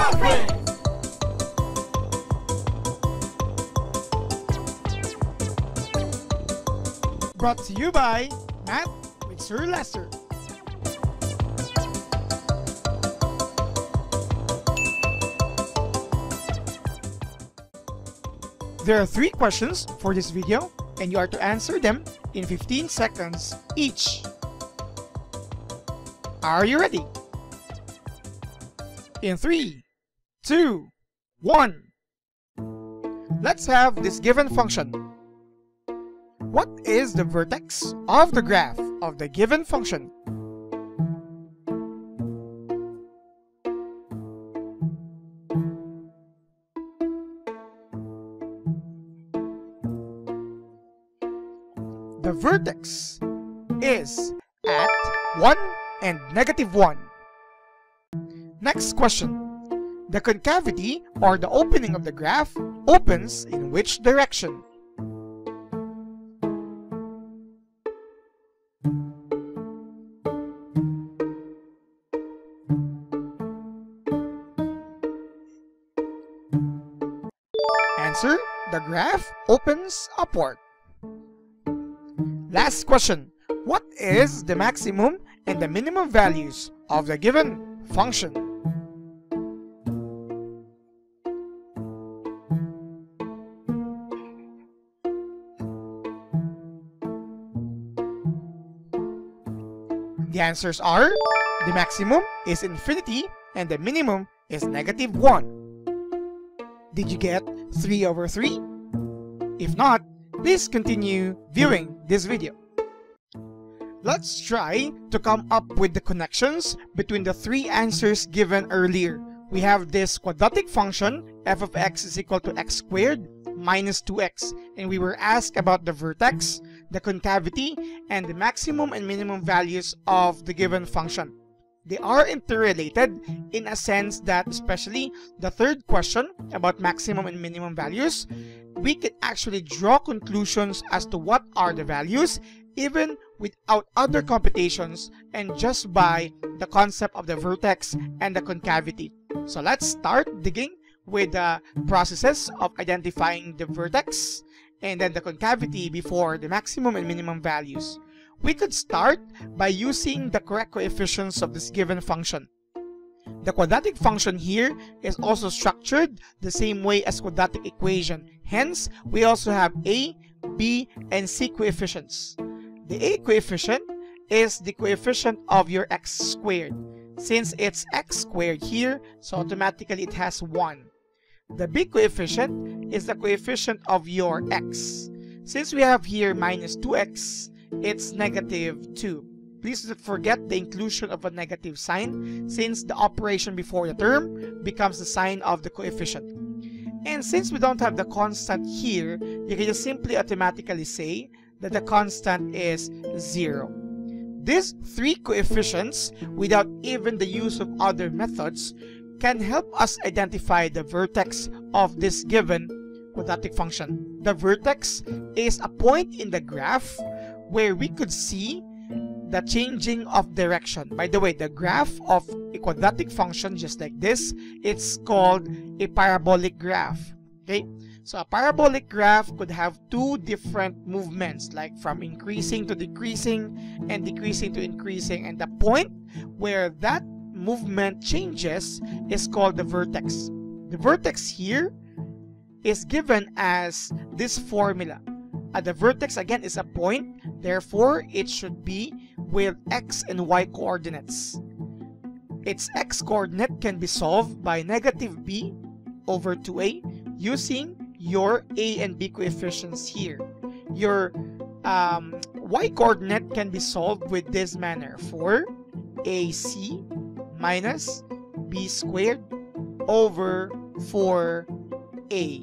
QuadQuiz! Brought to you by Math with Sir Lester. There are 3 questions for this video, and you are to answer them in 15 seconds each. Are you ready? In 3, 2, 1. Let's have this given function. What is the vertex of the graph of the given function? The vertex is at 1 and -1. Next question. The concavity or the opening of the graph opens in which direction? Answer: the graph opens upward. Last question. What is the maximum and the minimum values of the given function? The answers are: the maximum is infinity and the minimum is -1. Did you get 3/3? If not, please continue viewing this video. Let's try to come up with the connections between the 3 answers given earlier. We have this quadratic function, f of x is equal to x squared minus 2x, and we were asked about the vertex, the concavity, and the maximum and minimum values of the given function. They are interrelated in a sense that, especially the third question about maximum and minimum values, we can actually draw conclusions as to what are the values even without other computations and just by the concept of the vertex and the concavity. So let's start digging with the processes of identifying the vertex and then the concavity before the maximum and minimum values. We could start by using the correct coefficients of this given function. The quadratic function here is also structured the same way as quadratic equation. Hence, we also have a, b, and c coefficients. The a coefficient is the coefficient of your x squared. Since it's x squared here, so automatically it has 1. The b coefficient is the coefficient of your x. Since we have here minus 2x, it's -2. Please don't forget the inclusion of a negative sign, since the operation before the term becomes the sign of the coefficient. And since we don't have the constant here, you can just simply automatically say that the constant is 0. These 3 coefficients, without even the use of other methods, can help us identify the vertex of this given quadratic function. The vertex is a point in the graph where we could see the changing of direction. By the way, the graph of a quadratic function just like this, it's called a parabolic graph. Okay, so a parabolic graph could have 2 different movements, like from increasing to decreasing and decreasing to increasing, and the point where that movement changes is called the vertex. The vertex here is given as this formula. The vertex again is a point, therefore it should be with x and y coordinates. Its x coordinate can be solved by -b over 2a using your a and b coefficients here. Your y coordinate can be solved with this manner: 4ac minus b squared over 4a,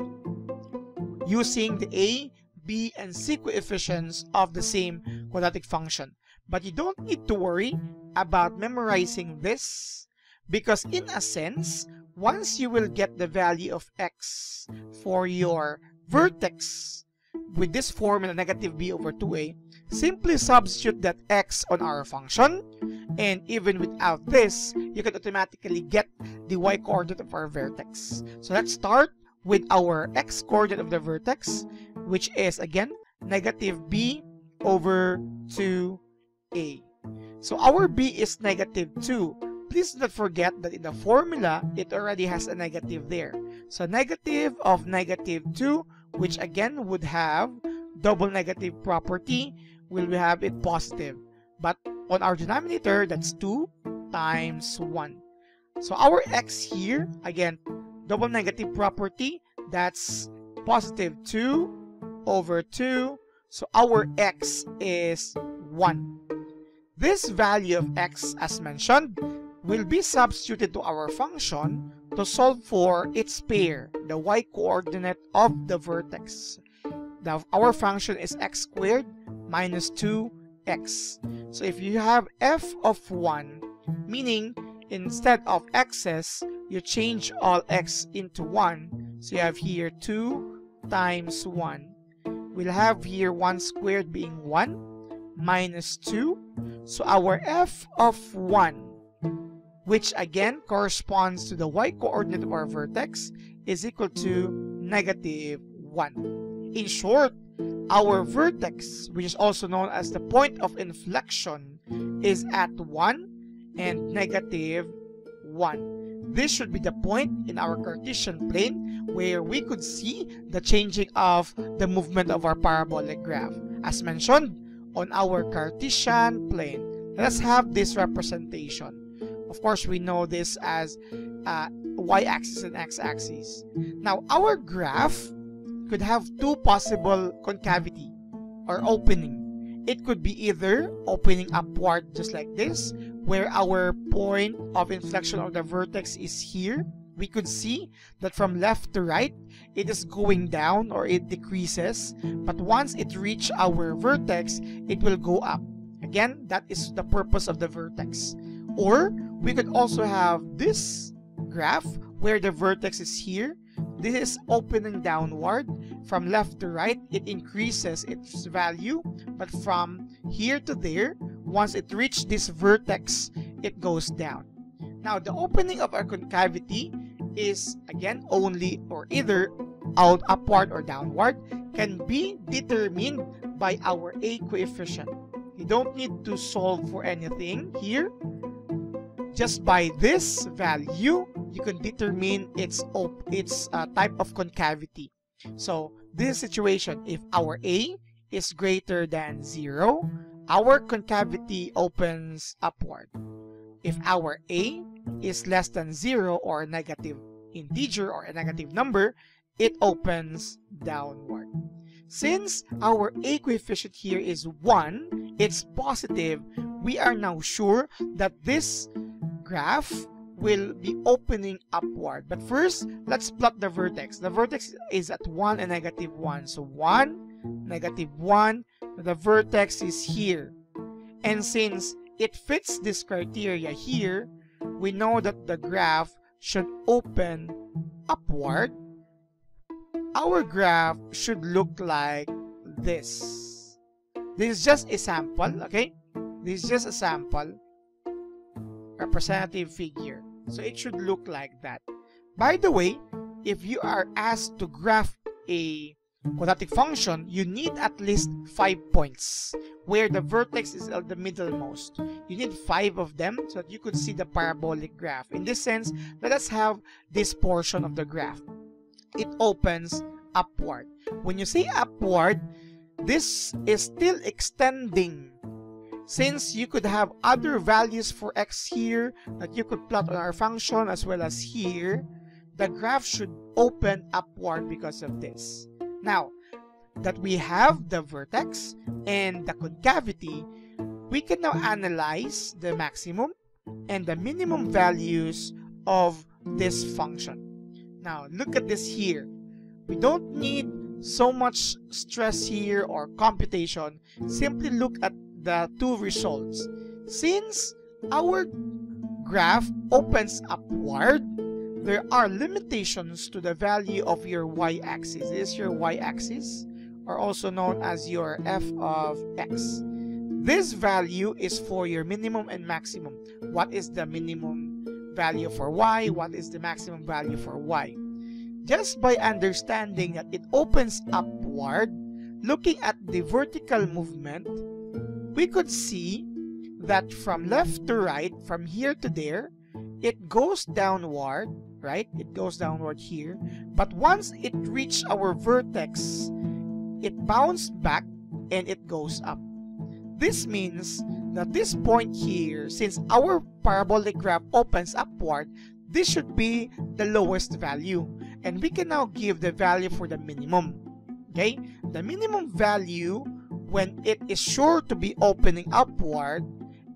using the a, b, and c coefficients of the same quadratic function. But you don't need to worry about memorizing this, because in a sense, once you will get the value of x for your vertex with this formula -b over 2a, simply substitute that x on our function, and even without this, you can automatically get the y coordinate of our vertex. So let's start with our x coordinate of the vertex, which is again negative b over 2a. So our b is negative 2. Please do not forget that in the formula, it already has a negative there. So negative of negative 2, which again would have double negative property, will have it positive. But on our denominator, that's 2 times 1. So our x here, again, double negative property, that's positive 2 over 2. So our x is 1. This value of x, as mentioned, will be substituted to our function to solve for its pair, the y coordinate of the vertex. Now, our function is x squared minus 2x. So if you have f of 1, meaning instead of x's, you change all x into 1. So you have here 2 times 1. We'll have here 1 squared being 1 minus 2. So our f of 1, which again corresponds to the y coordinate of our vertex, is equal to negative 1. In short, our vertex, which is also known as the point of inflection, is at 1 and negative 1. This should be the point in our Cartesian plane where we could see the changing of the movement of our parabolic graph. As mentioned, on our Cartesian plane, let's have this representation. Of course, we know this as y-axis and x-axis. Now, our graph could have two possible concavity or opening. It could be either opening upward just like this, where our point of inflection of the vertex is here. We could see that from left to right, it is going down or it decreases. But once it reaches our vertex, it will go up. Again, that is the purpose of the vertex. Or we could also have this graph where the vertex is here. This is opening downward. From left to right, it increases its value. But from here to there, once it reaches this vertex, it goes down. Now, the opening of our concavity is, again, only or either out upward or downward, can be determined by our A coefficient. You don't need to solve for anything here. Just by this value, you can determine its type of concavity. So this situation, if our A is greater than 0, our concavity opens upward. If our A is less than 0 or a negative integer or a negative number, it opens downward. Since our A coefficient here is 1, it's positive, we are now sure that this graph will be opening upward. But first, let's plot the vertex. The vertex is at 1 and negative 1. So 1, negative 1, the vertex is here. And since it fits this criteria here, we know that the graph should open upward. Our graph should look like this. This is just a sample, okay? This is just a sample representative figure. So it should look like that. By the way, if you are asked to graph a quadratic function, you need at least 5 points where the vertex is at the middlemost. You need 5 of them so that you could see the parabolic graph. In this sense, let us have this portion of the graph. It opens upward. When you say upward, this is still extending. Since you could have other values for x here that you could plot on our function as well as here, the graph should open upward because of this. Now, that we have the vertex and the concavity, we can now analyze the maximum and the minimum values of this function. Now, look at this here. We don't need so much stress here or computation. Simply look at the two results. Since our graph opens upward, there are limitations to the value of your y-axis. This is your y-axis or also known as your f of x. This value is for your minimum and maximum. What is the minimum value for y? What is the maximum value for y? Just by understanding that it opens upward, looking at the vertical movement, we could see that from left to right, from here to there, it goes downward, right? It goes downward here. But once it reached our vertex, it bounced back and it goes up. This means that this point here, since our parabolic graph opens upward, this should be the lowest value. And we can now give the value for the minimum. Okay? The minimum value, when it is sure to be opening upward,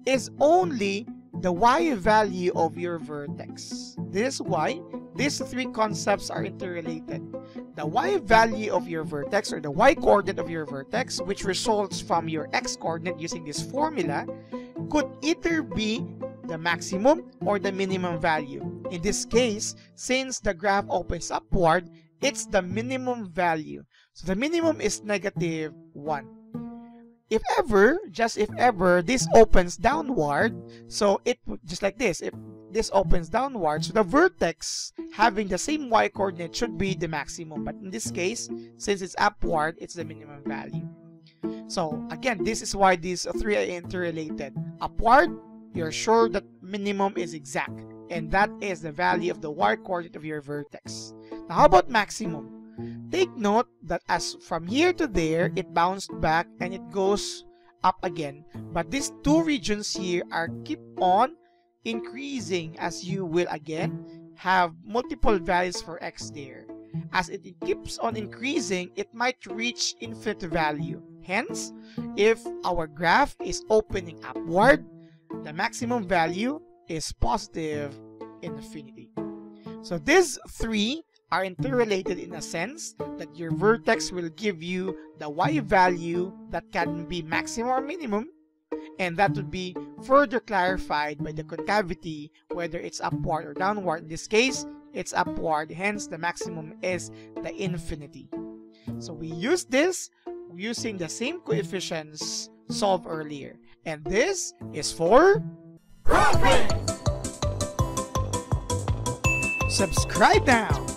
is only the y value of your vertex. This is why these three concepts are interrelated. The y value of your vertex, or the y coordinate of your vertex, which results from your x coordinate using this formula, could either be the maximum or the minimum value. In this case, since the graph opens upward, it's the minimum value. So the minimum is -1. If ever, just if ever, this opens downward, so it just like this, if this opens downward, so the vertex having the same y coordinate should be the maximum. But in this case, since it's upward, it's the minimum value. So again, this is why these three are interrelated. Upward, you're sure that minimum is exact, and that is the value of the y coordinate of your vertex. Now, how about maximum? Take note that as from here to there, it bounced back and it goes up again. But these two regions here are keep on increasing, as you will again have multiple values for x there. As it keeps on increasing, it might reach infinite value. Hence, if our graph is opening upward, the maximum value is positive infinity. So these three are interrelated in a sense that your vertex will give you the y value that can be maximum or minimum, and that would be further clarified by the concavity, whether it's upward or downward. In this case, it's upward, hence the maximum is the infinity. So we use this using the same coefficients solved earlier, and this is for QuadQuiz. Subscribe now.